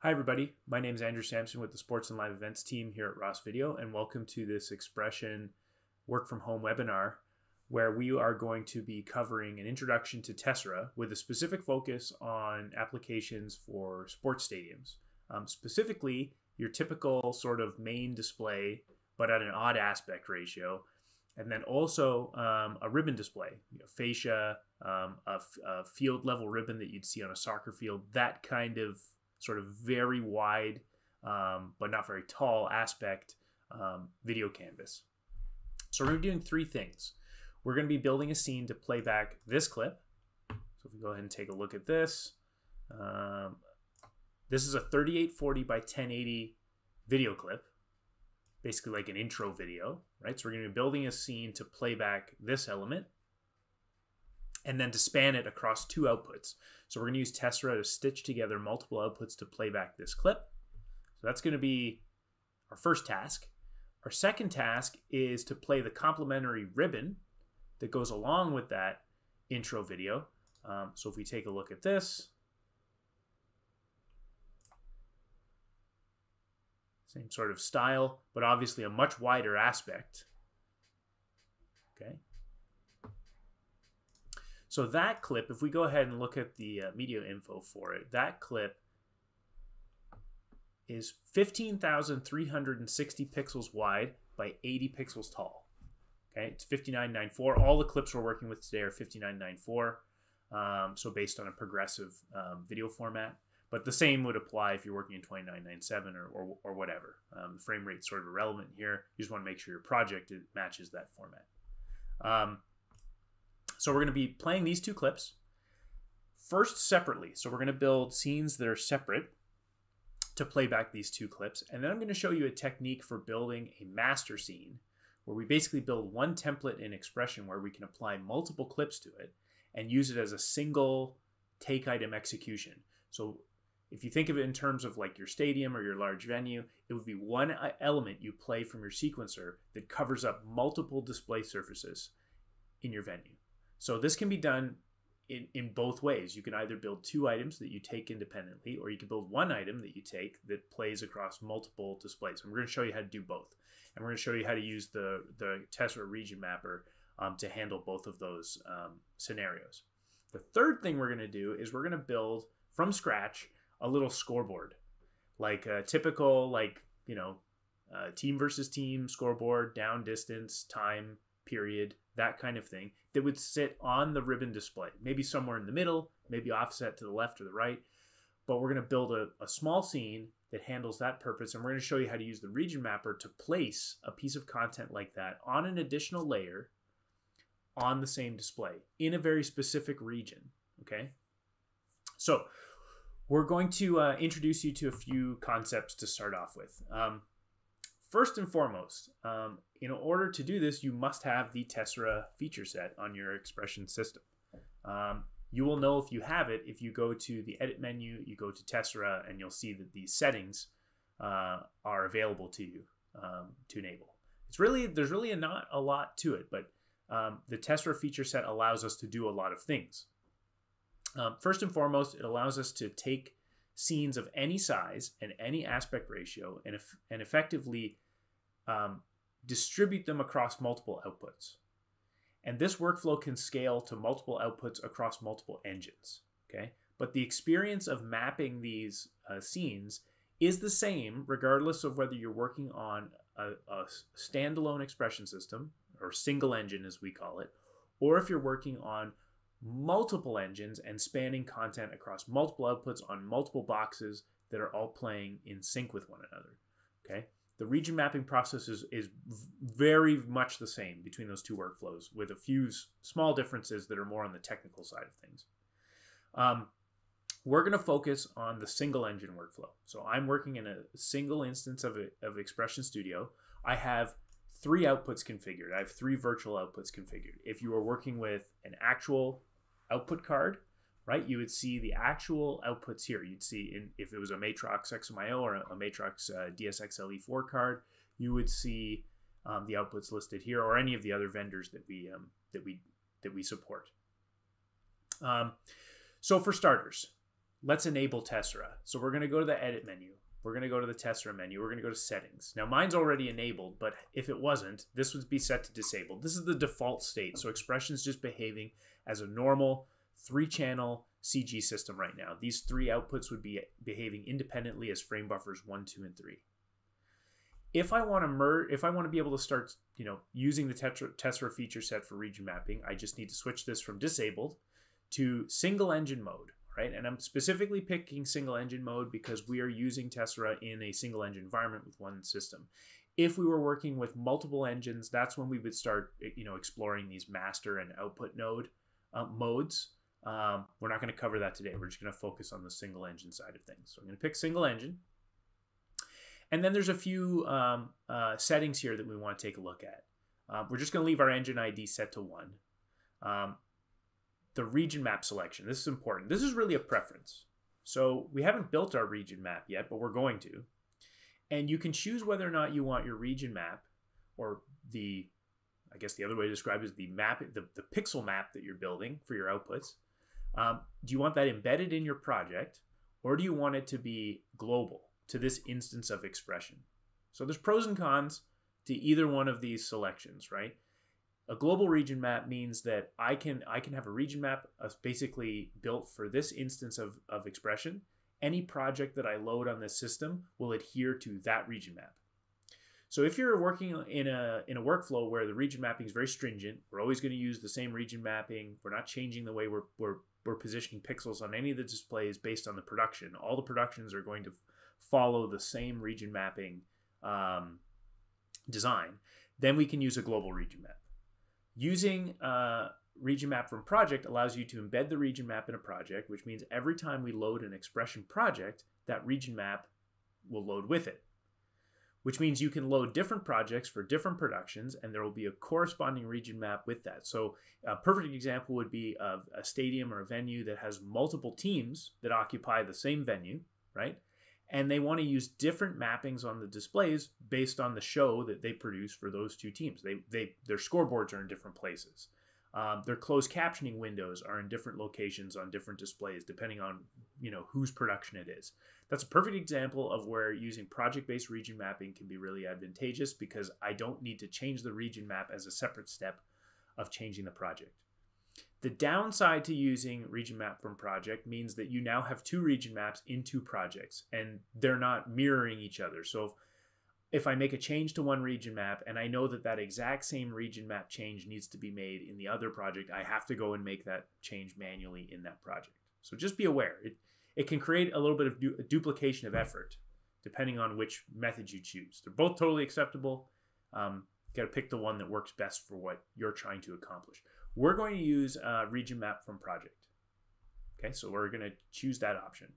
Hi everybody, my name is Andrew Sampson with the Sports and Live Events team here at Ross Video, and welcome to this Expression Work From Home webinar where we are going to be covering an introduction to Tessera with a specific focus on applications for sports stadiums. Specifically, your typical sort of main display, but at an odd aspect ratio, and then also a ribbon display, fascia, a field level ribbon that you'd see on a soccer field, that kind of sort of very wide but not very tall aspect video canvas. So we're going to be doing three things. We're going to be building a scene to play back this clip. So if we go ahead and take a look at this, this is a 3840 by 1080 video clip, basically like an intro video, right? So we're going to be building a scene to play back this element and then to span it across two outputs. So we're going to use Tessera to stitch together multiple outputs to play back this clip. So that's going to be our first task. Our second task is to play the complementary ribbon that goes along with that intro video. So if we take a look at this, same sort of style, but obviously a much wider aspect. Okay. So that clip, if we go ahead and look at the media info for it, that clip is 15,360 pixels wide by 80 pixels tall. Okay, it's 5994. All the clips we're working with today are 5994. So based on a progressive video format. But the same would apply if you're working in 2997 or whatever. The frame rate's sort of irrelevant here. You just want to make sure your project matches that format. So we're going to be playing these two clips first separately. So we're going to build scenes that are separate to play back these two clips. And then I'm going to show you a technique for building a master scene where we basically build one template in Expression where we can apply multiple clips to it and use it as a single take item execution. So if you think of it in terms of like your stadium or your large venue, it would be one element you play from your sequencer that covers up multiple display surfaces in your venue. So this can be done in both ways. You can either build two items that you take independently, or you can build one item that you take that plays across multiple displays. And we're going to show you how to do both. And we're going to show you how to use the Tessera region mapper to handle both of those scenarios. The third thing we're going to do is we're going to build from scratch a little scoreboard, like a typical, team versus team scoreboard, down distance, time, period, that kind of thing, that would sit on the ribbon display, maybe somewhere in the middle, maybe offset to the left or the right. But we're going to build a small scene that handles that purpose, and we're going to show you how to use the region mapper to place a piece of content like that on an additional layer on the same display in a very specific region. Okay, so we're going to introduce you to a few concepts to start off with. First and foremost, in order to do this, you must have the Tessera feature set on your Expression system. You will know if you have it if you go to the Edit menu, you go to Tessera, and you'll see that these settings are available to you to enable. There's really not a lot to it, but the Tessera feature set allows us to do a lot of things. First and foremost, it allows us to take scenes of any size and any aspect ratio and effectively distribute them across multiple outputs. And this workflow can scale to multiple outputs across multiple engines. Okay, but the experience of mapping these scenes is the same regardless of whether you're working on a standalone Expression system, or single engine as we call it, or if you're working on multiple engines and spanning content across multiple outputs on multiple boxes that are all playing in sync with one another. Okay, the region mapping process is very much the same between those two workflows, with a few small differences that are more on the technical side of things. We're going to focus on the single engine workflow. So I'm working in a single instance of Expression Studio. I have three outputs configured. I have three virtual outputs configured. If you are working with an actual output card, right, you would see the actual outputs here. You'd see if it was a Matrox XMIO or a Matrox DSX-LE4 card, you would see the outputs listed here, or any of the other vendors that we support. So for starters, let's enable Tessera. So we're going to go to the edit menu. We're going to go to the Tessera menu. We're going to go to settings. Now mine's already enabled, but if it wasn't, this would be set to disabled. This is the default state. So Expression's just behaving as a normal 3-channel CG system right now. These 3 outputs would be behaving independently as frame buffers 1, 2, and 3. If I want to merge, if I want to be able to start, using the Tessera feature set for region mapping, I just need to switch this from disabled to single engine mode, right? And I'm specifically picking single engine mode because we are using Tessera in a single engine environment with one system. If we were working with multiple engines, that's when we would start, exploring these master and output node modes. We're not going to cover that today. We're just going to focus on the single engine side of things. So I'm going to pick single engine. And then there's a few settings here that we want to take a look at. We're just going to leave our engine ID set to 1. The region map selection. This is important. This is really a preference. So we haven't built our region map yet, but we're going to. And you can choose whether or not you want your region map, or I guess the other way to describe it is the map, the pixel map that you're building for your outputs. Do you want that embedded in your project, or do you want it to be global to this instance of Expression? So there's pros and cons to either one of these selections, right? A global region map means that I can have a region map basically built for this instance of Expression. Any project that I load on this system will adhere to that region map. So if you're working in a workflow where the region mapping is very stringent, we're always going to use the same region mapping. We're not changing the way we're positioning pixels on any of the displays based on the production. All the productions are going to follow the same region mapping design. Then we can use a global region map. Using region map from project allows you to embed the region map in a project, which means every time we load an Expression project, that region map will load with it. Which means you can load different projects for different productions, and there will be a corresponding region map with that. So a perfect example would be of a stadium or a venue that has multiple teams that occupy the same venue, right? And they want to use different mappings on the displays based on the show that they produce for those two teams. Their scoreboards are in different places. Their closed captioning windows are in different locations on different displays, depending on whose production it is. That's a perfect example of where using project-based region mapping can be really advantageous, because I don't need to change the region map as a separate step of changing the project. The downside to using region map from project means that you now have 2 region maps in 2 projects, and they're not mirroring each other. So if I make a change to one region map and I know that exact same region map change needs to be made in the other project, I have to go and make that change manually in that project. So just be aware. It can create a little bit of duplication of effort depending on which method you choose. They're both totally acceptable. You got to pick the one that works best for what you're trying to accomplish. We're going to use region map from project. Okay, so we're going to choose that option.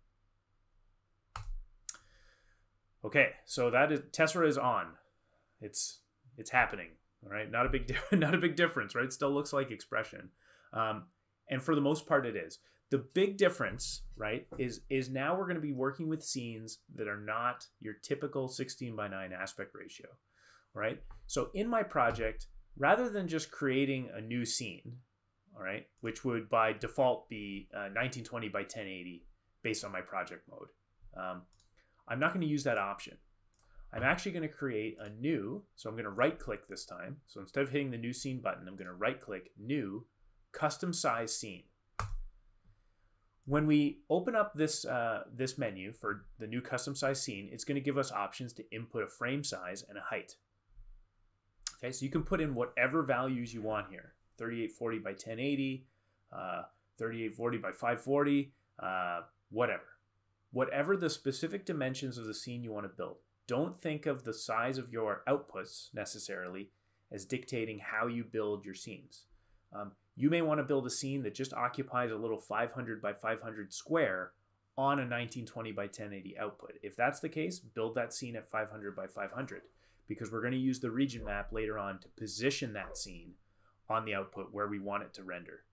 Okay, so Tessera is on. It's happening. All right, not a big difference, right? It still looks like Expression, and for the most part, it is. The big difference, right, is now we're going to be working with scenes that are not your typical 16:9 aspect ratio, right? So in my project, rather than just creating a new scene, all right, which would by default be 1920 by 1080 based on my project mode, I'm not going to use that option. I'm actually going to create a new, so I'm going to right click this time. So instead of hitting the new scene button, I'm going to right click new custom size scene. When we open up this menu for the new custom size scene, it's going to give us options to input a frame size and a height. Okay, so you can put in whatever values you want here. 3840 by 1080, 3840 by 540, whatever. Whatever the specific dimensions of the scene you want to build. Don't think of the size of your outputs necessarily as dictating how you build your scenes. You may want to build a scene that just occupies a little 500 by 500 square on a 1920 by 1080 output. If that's the case, build that scene at 500 by 500, because we're going to use the region map later on to position that scene on the output where we want it to render.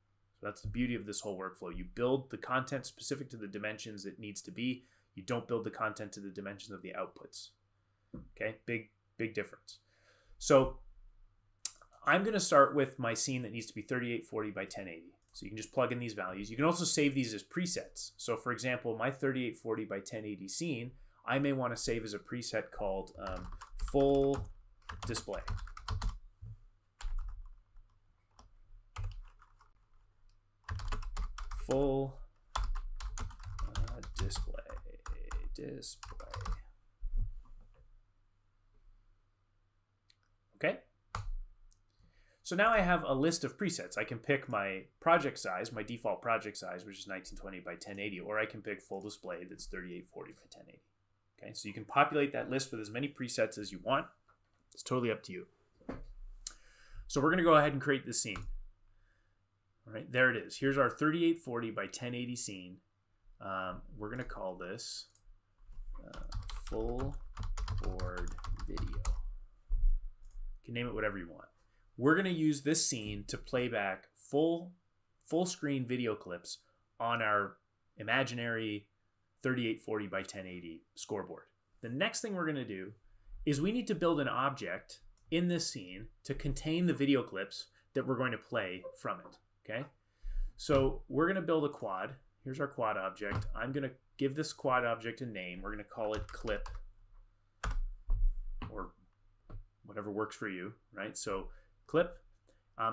So that's the beauty of this whole workflow. You build the content specific to the dimensions it needs to be. You don't build the content to the dimensions of the outputs. Okay, big difference. So I'm going to start with my scene that needs to be 3840 by 1080. So you can just plug in these values. You can also save these as presets. So for example, my 3840 by 1080 scene, I may want to save as a preset called full display. Full display. Okay. So now I have a list of presets. I can pick my project size, my default project size, which is 1920 by 1080, or I can pick full display that's 3840 by 1080. Okay, so you can populate that list with as many presets as you want. It's totally up to you. So we're going to go ahead and create this scene. All right, there it is. Here's our 3840 by 1080 scene. We're going to call this full board video. You can name it whatever you want. We're going to use this scene to play back full screen video clips on our imaginary 3840 by 1080 scoreboard. The next thing we're going to do is we need to build an object in this scene to contain the video clips that we're going to play from it. Okay, so we're going to build a quad. Here's our quad object. I'm going to give this quad object a name. We're going to call it clip, or whatever works for you, right? So clip,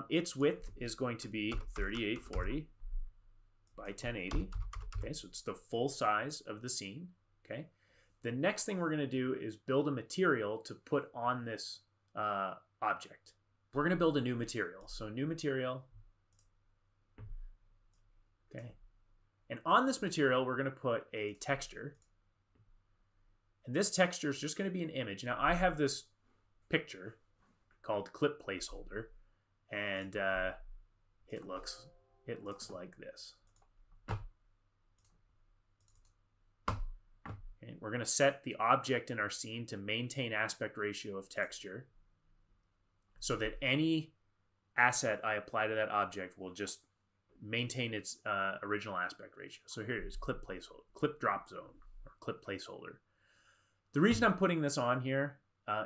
its width is going to be 3840 by 1080. Okay, so it's the full size of the scene. Okay, the next thing we're going to do is build a material to put on this object. We're going to build a new material. So new material. Okay, and on this material we're going to put a texture, and this texture is just going to be an image. Now I have this picture called clip placeholder, and it looks like this. Okay, we're going to set the object in our scene to maintain aspect ratio of texture, so that any asset I apply to that object will just maintain its original aspect ratio. So here it is, clip placeholder, clip drop zone, or clip placeholder. The reason I'm putting this on here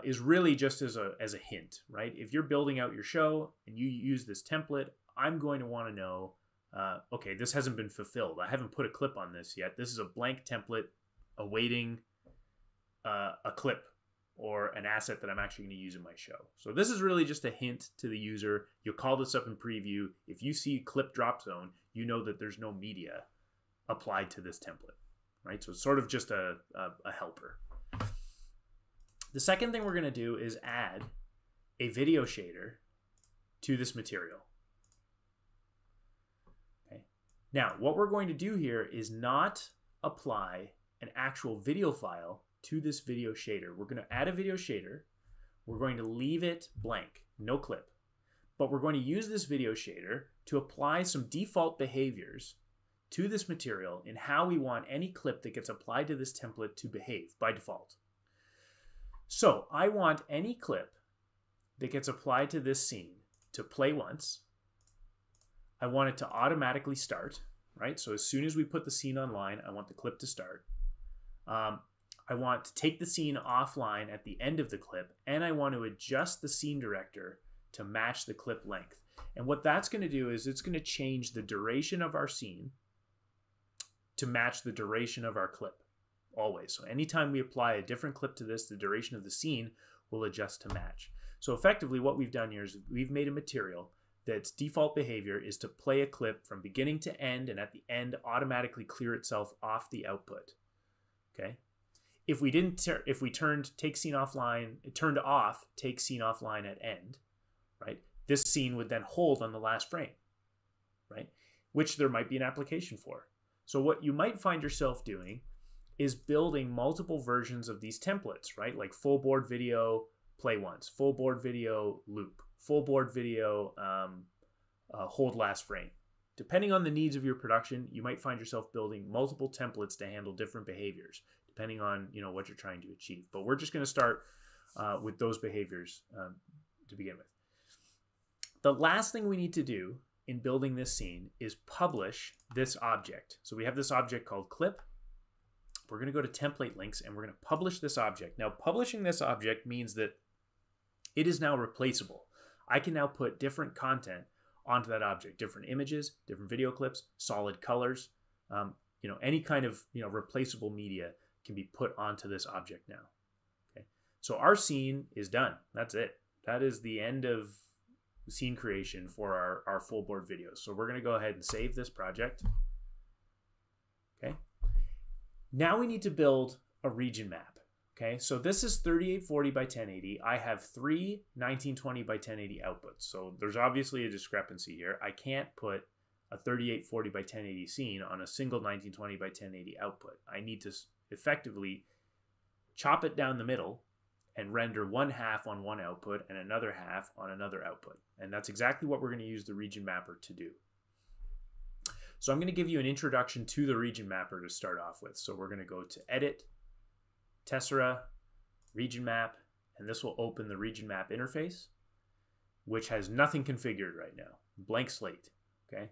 is really just as a hint, right? If you're building out your show and you use this template, I'm going to want to know, okay, this hasn't been fulfilled. I haven't put a clip on this yet. This is a blank template awaiting a clip or an asset that I'm actually going to use in my show. So this is really just a hint to the user. You'll call this up in preview. If you see clip drop zone, you know that there's no media applied to this template, right? So it's sort of just a helper. The second thing we're going to do is add a video shader to this material. Okay. Now, what we're going to do here is not apply an actual video file to this video shader. We're going to add a video shader. We're going to leave it blank, no clip. But we're going to use this video shader to apply some default behaviors to this material in how we want any clip that gets applied to this template to behave by default. So I want any clip that gets applied to this scene to play once. I want it to automatically start, right? So as soon as we put the scene online, I want the clip to start. I want to take the scene offline at the end of the clip, and I want to adjust the scene director to match the clip length. And what that's going to do is it's going to change the duration of our scene to match the duration of our clip, always. So anytime we apply a different clip to this, the duration of the scene will adjust to match. So effectively what we've done here is we've made a material that's default behavior is to play a clip from beginning to end, and at the end automatically clear itself off the output. Okay. If we turned take scene offline, it turned off take scene offline at end, right? This scene would then hold on the last frame, right? Which there might be an application for. So what you might find yourself doing is building multiple versions of these templates, right? Like full board video, play once, full board video, loop, full board video, hold last frame. Depending on the needs of your production, you might find yourself building multiple templates to handle different behaviors, depending on what you're trying to achieve. But we're just going to start with those behaviors to begin with. The last thing we need to do in building this scene is publish this object. So we have this object called clip. We're going to go to template links and we're going to publish this object. Now, publishing this object means that it is now replaceable. I can now put different content onto that object. Different images, different video clips, solid colors, any kind of replaceable media can be put onto this object now. Okay, so our scene is done. That's it. That is the end of scene creation for our full board videos. So we're going to go ahead and save this project. Okay. Now we need to build a region map. Okay, so this is 3840 by 1080. I have three 1920 by 1080 outputs. So there's obviously a discrepancy here. I can't put a 3840 by 1080 scene on a single 1920 by 1080 output. I need to effectively chop it down the middle and render one half on one output and another half on another output. And that's exactly what we're going to use the region mapper to do. So I'm going to give you an introduction to the region mapper to start off with. So we're going to go to Edit, Tessera, Region Map, and this will open the Region Map interface, which has nothing configured right now. Blank slate, okay?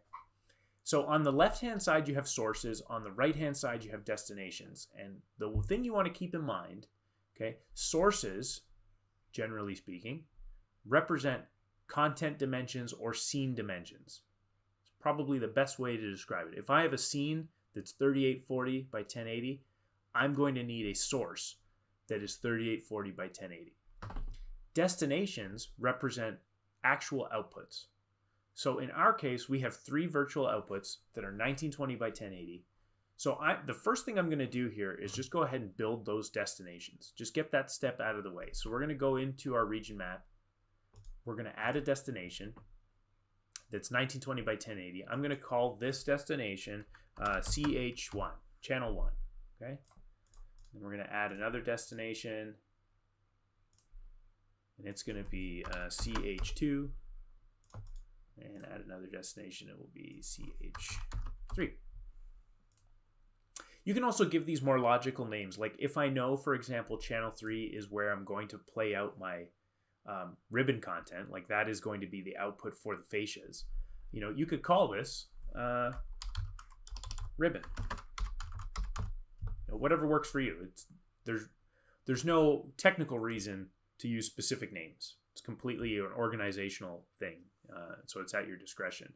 So on the left-hand side, you have sources. On the right-hand side, you have destinations. And the thing you want to keep in mind, okay, sources, generally speaking, represent content dimensions or scene dimensions. It's probably the best way to describe it. If I have a scene that's 3840 by 1080, I'm going to need a source that is 3840 by 1080. Destinations represent actual outputs. So in our case, we have three virtual outputs that are 1920 by 1080. So the first thing I'm going to do here is just go ahead and build those destinations. Just get that step out of the way. So we're going to go into our region map. We're going to add a destination that's 1920 by 1080. I'm going to call this destination CH1, channel 1. Okay. And we're going to add another destination, and it's going to be CH2, and add another destination, it will be CH3. You can also give these more logical names. Like if I know, for example, channel 3 is where I'm going to play out my ribbon content, like that is going to be the output for the fascias. You could call this ribbon. Whatever works for you. There's no technical reason to use specific names. It's completely an organizational thing, so it's at your discretion.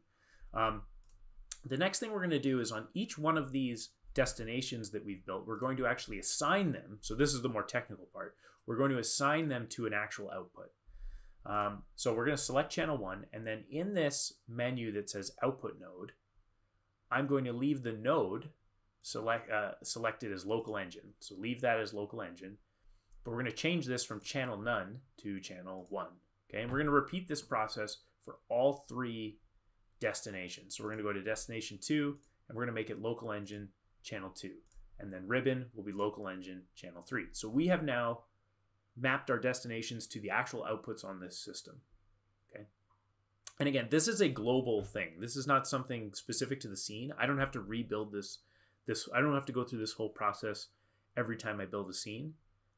The next thing we're going to do is on each one of these destinations that we've built, we're going to actually assign them. So this is the more technical part. We're going to assign them to an actual output. So we're going to select channel 1, and then in this menu that says output node, I'm going to leave the node selected as local engine. So leave that as local engine. But we're going to change this from channel none to channel 1. Okay, and we're going to repeat this process for all three destinations. So we're going to go to destination 2, and we're going to make it local engine channel 2. And then ribbon will be local engine channel 3. So we have now mapped our destinations to the actual outputs on this system. Okay. And again, this is a global thing. This is not something specific to the scene. I don't have to rebuild this. I don't have to go through this whole process every time I build a scene.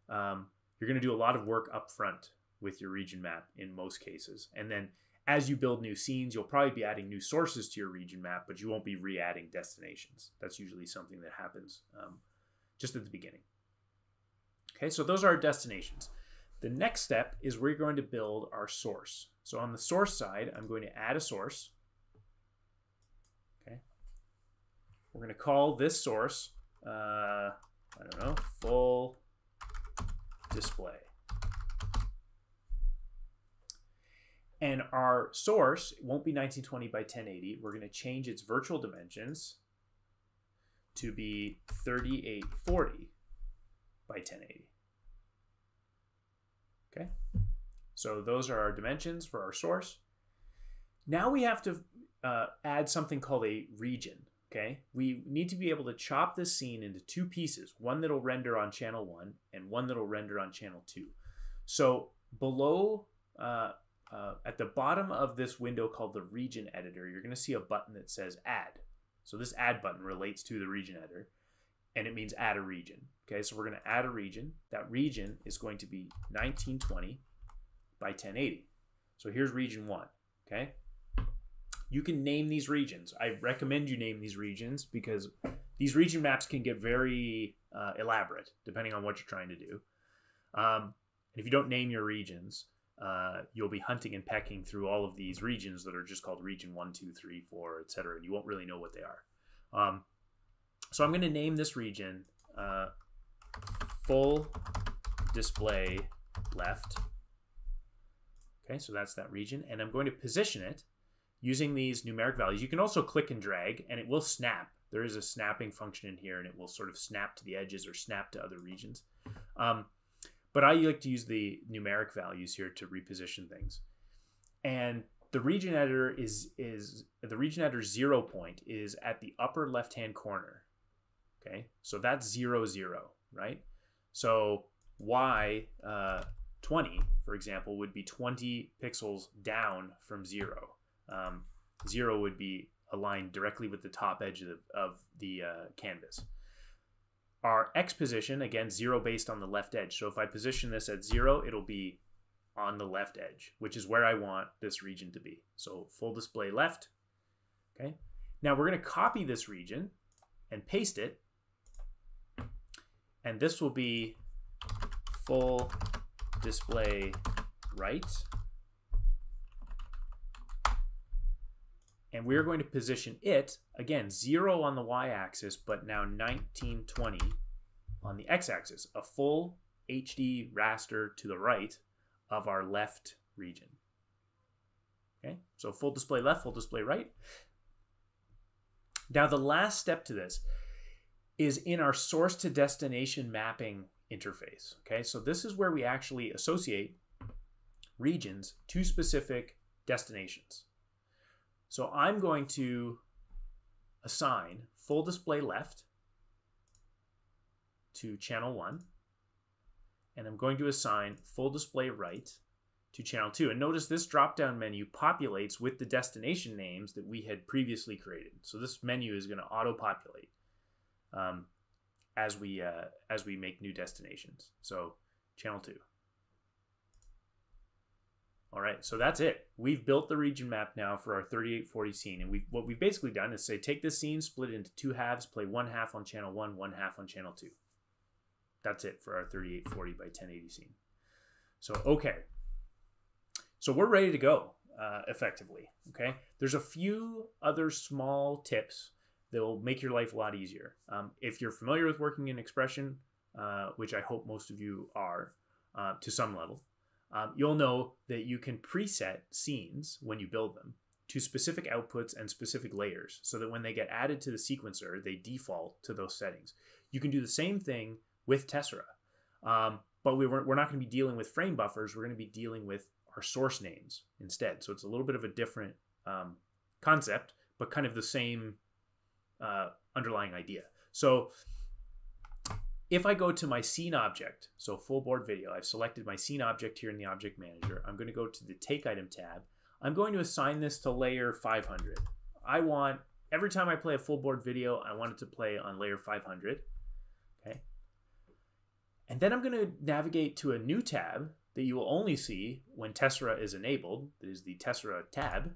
You're going to do a lot of work up front with your region map in most cases. And then as you build new scenes, you'll probably be adding new sources to your region map, but you won't be re-adding destinations. That's usually something that happens just at the beginning. Okay, so those are our destinations. The next step is we're going to build our source. So on the source side, I'm going to add a source. Okay. We're going to call this source, I don't know, full display. And our source won't be 1920 by 1080. We're going to change its virtual dimensions to be 3840 by 1080. Okay, so those are our dimensions for our source. Now we have to add something called a region. Okay, we need to be able to chop this scene into two pieces, one that'll render on channel 1 and one that'll render on channel 2. So below, at the bottom of this window called the region editor, you're going to see a button that says add. So this add button relates to the region editor, and it means add a region. Okay, so we're going to add a region. That region is going to be 1920 by 1080. So here's region 1. Okay, you can name these regions. I recommend you name these regions because these region maps can get very elaborate depending on what you're trying to do. And if you don't name your regions, you'll be hunting and pecking through all of these regions that are just called region 1, 2, 3, 4, etc. And you won't really know what they are. So I'm going to name this region full display left. Okay, so that's that region. And I'm going to position it using these numeric values. You can also click and drag, and it will snap. There is a snapping function in here, and it will sort of snap to the edges or snap to other regions. But I like to use the numeric values here to reposition things. And the region editor the region editor 0 point is at the upper left-hand corner. Okay, so that's 0, 0, right? So Y 20, for example, would be 20 pixels down from 0. 0 would be aligned directly with the top edge of the canvas. Our X position, again, 0 based on the left edge. So if I position this at 0, it'll be on the left edge, which is where I want this region to be. So full display left. Okay. Now we're going to copy this region and paste it. And this will be full display right. And we're going to position it, again, 0 on the y-axis, but now 1920 on the x-axis, a full HD raster to the right of our left region. Okay, so full display left, full display right. Now the last step to this is in our source to destination mapping interface. Okay, so this is where we actually associate regions to specific destinations. So I'm going to assign full display left to channel 1, and I'm going to assign full display right to channel 2. And notice this drop-down menu populates with the destination names that we had previously created. So this menu is going to auto-populate as we make new destinations. So channel 2. All right, so that's it. We've built the region map now for our 3840 scene, and what we've basically done is say, take this scene, split it into 2 halves, play 1 half on channel 1, 1 half on channel 2. That's it for our 3840 by 1080 scene. So, okay. So we're ready to go, effectively, okay? There's a few other small tips that will make your life a lot easier. If you're familiar with working in Expression, which I hope most of you are to some level, you'll know that you can preset scenes when you build them to specific outputs and specific layers so that when they get added to the sequencer, they default to those settings. You can do the same thing with Tessera, but we're not going to be dealing with frame buffers. We're going to be dealing with our source names instead. So it's a little bit of a different concept, but kind of the same underlying idea. So if I go to my scene object, so full board video, I've selected my scene object here in the object manager. I'm going to go to the take item tab. I'm going to assign this to layer 500. I want, every time I play a full board video, I want it to play on layer 500. Okay. And then I'm going to navigate to a new tab that you will only see when Tessera is enabled. That is the Tessera tab.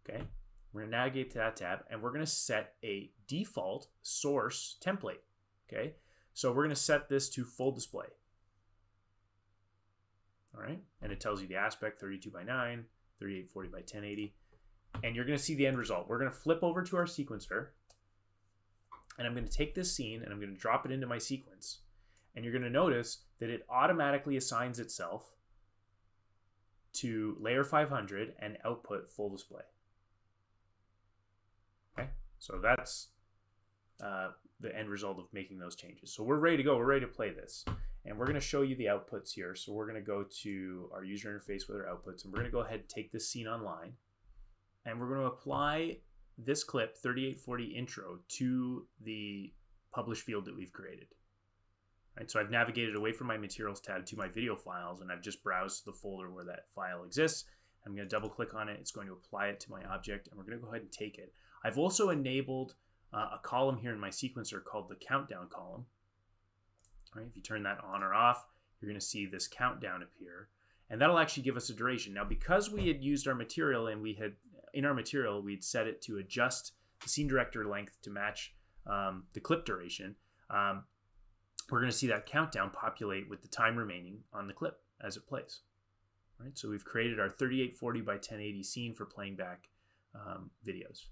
Okay. We're going to navigate to that tab, and we're going to set a default source template. Okay. So we're going to set this to full display. All right. And it tells you the aspect 32 by 9, 3840 by 1080. And you're going to see the end result. We're going to flip over to our sequencer, and I'm going to take this scene and I'm going to drop it into my sequence. And you're going to notice that it automatically assigns itself to layer 500 and output full display. Okay. So that's the end result of making those changes. So we're ready to go. We're ready to play this. And we're going to show you the outputs here. So we're going to go to our user interface with our outputs, and we're going to go ahead and take this scene online. And we're going to apply this clip, 3840 intro, to the publish field that we've created. Right, so I've navigated away from my materials tab to my video files, and I've just browsed the folder where that file exists. I'm going to double click on it. It's going to apply it to my object, and we're going to go ahead and take it. I've also enabled a column here in my sequencer called the countdown column. All right, if you turn that on or off, you're going to see this countdown appear, and that'll actually give us a duration. Now, because we had used our material and in our material we'd set it to adjust the scene director length to match the clip duration, we're going to see that countdown populate with the time remaining on the clip as it plays. right? So we've created our 3840 by 1080 scene for playing back videos.